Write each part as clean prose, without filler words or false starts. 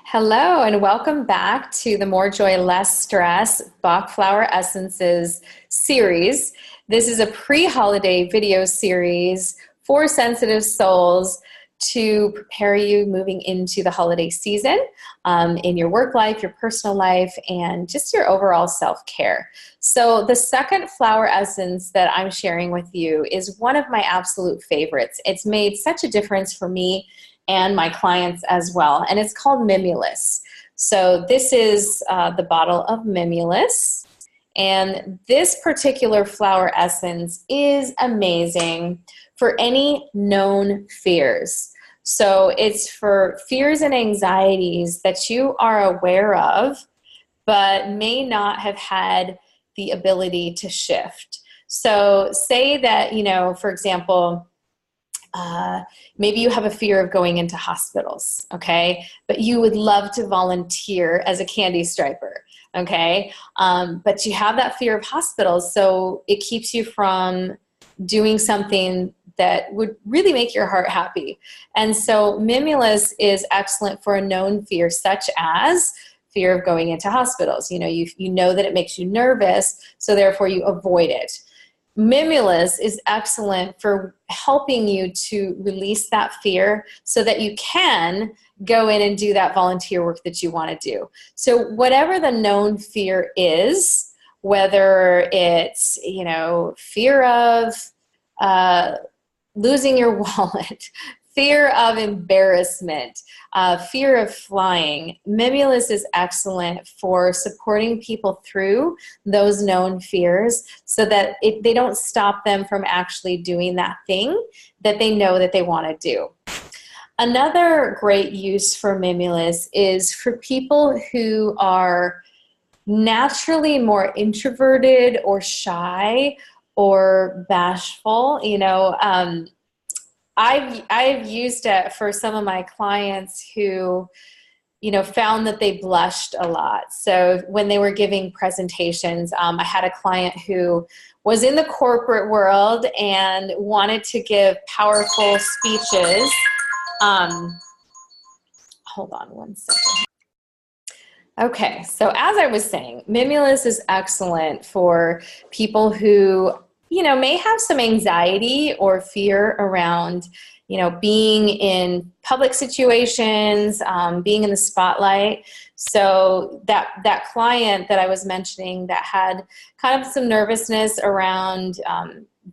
Hello and welcome back to the More Joy, Less Stress Bach Flower Essences series. This is a pre-holiday video series for sensitive souls to prepare you moving into the holiday season in your work life, your personal life, and just your overall self-care. So the second flower essence that I'm sharing with you is one of my absolute favorites. It's made such a difference for me and my clients as well, and it's called Mimulus. So this is the bottle of Mimulus, and this particular flower essence is amazing for any known fears. So it's for fears and anxieties that you are aware of, but may not have had the ability to shift. So say that, for example, maybe you have a fear of going into hospitals, okay? But you would love to volunteer as a candy striper, okay? But you have that fear of hospitals, so it keeps you from doing something that would really make your heart happy. And so Mimulus is excellent for a known fear, such as fear of going into hospitals. You know that it makes you nervous, so therefore you avoid it. Mimulus is excellent for helping you to release that fear so that you can go in and do that volunteer work that you want to do. So whatever the known fear is, whether it's, fear of losing your wallet, fear of embarrassment, fear of flying, Mimulus is excellent for supporting people through those known fears so that they don't stop them from actually doing that thing that they know that they want to do. Another great use for Mimulus is for people who are naturally more introverted or shy or bashful. I've used it for some of my clients who, found that they blushed a lot. So when they were giving presentations, I had a client who was in the corporate world and wanted to give powerful speeches. Hold on one second. Okay, so as I was saying, Mimulus is excellent for people who may have some anxiety or fear around, being in public situations, being in the spotlight. So that client that I was mentioning that had kind of some nervousness around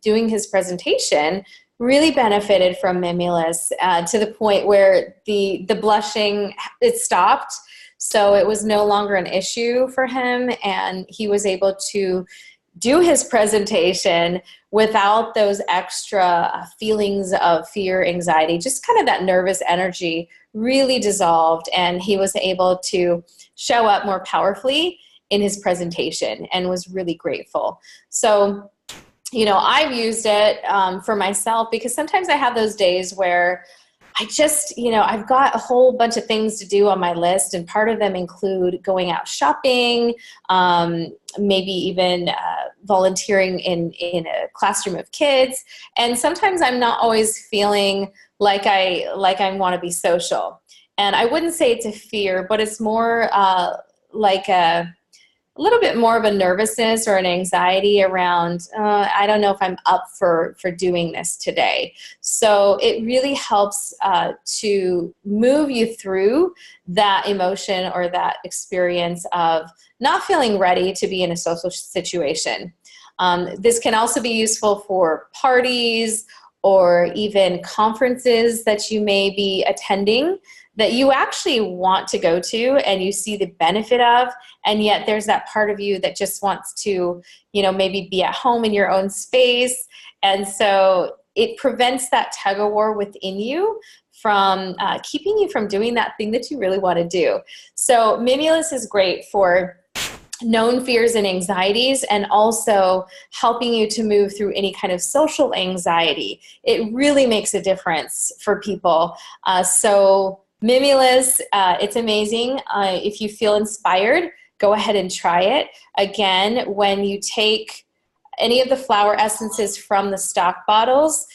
doing his presentation really benefited from Mimulus to the point where the blushing, it stopped. So it was no longer an issue for him, and he was able to do his presentation without those extra feelings of fear, anxiety, just kind of that nervous energy really dissolved, and he was able to show up more powerfully in his presentation and was really grateful. So, I've used it for myself because sometimes I have those days where I just, I've got a whole bunch of things to do on my list, and part of them include going out shopping, maybe even volunteering in a classroom of kids. And sometimes I'm not always feeling like I want to be social. And I wouldn't say it's a fear, but it's more like a little bit more of a nervousness or an anxiety around, I don't know if I'm up for doing this today. So it really helps to move you through that emotion or that experience of not feeling ready to be in a social situation. This can also be useful for parties or even conferences that you may be attending that you actually want to go to and you see the benefit of, and yet there's that part of you that just wants to, maybe be at home in your own space. And so it prevents that tug of war within you from keeping you from doing that thing that you really want to do. So Mimulus is great for known fears and anxieties, and also helping you to move through any kind of social anxiety. It really makes a difference for people. So Mimulus, it's amazing. If you feel inspired, go ahead and try it. Again, when you take any of the flower essences from the stock bottles,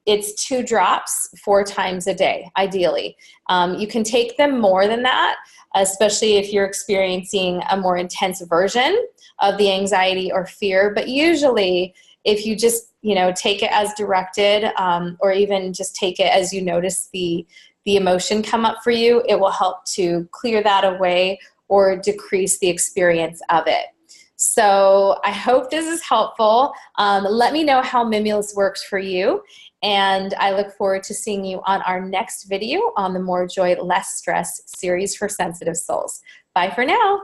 it's 2 drops 4 times a day, ideally. You can take them more than that, especially if you're experiencing a more intense version of the anxiety or fear. But usually, if you just, take it as directed, or even just take it as you notice the emotion come up for you, it will help to clear that away or decrease the experience of it. So I hope this is helpful. Let me know how Mimulus works for you, and I look forward to seeing you on our next video on the More Joy, Less Stress series for sensitive souls. Bye for now.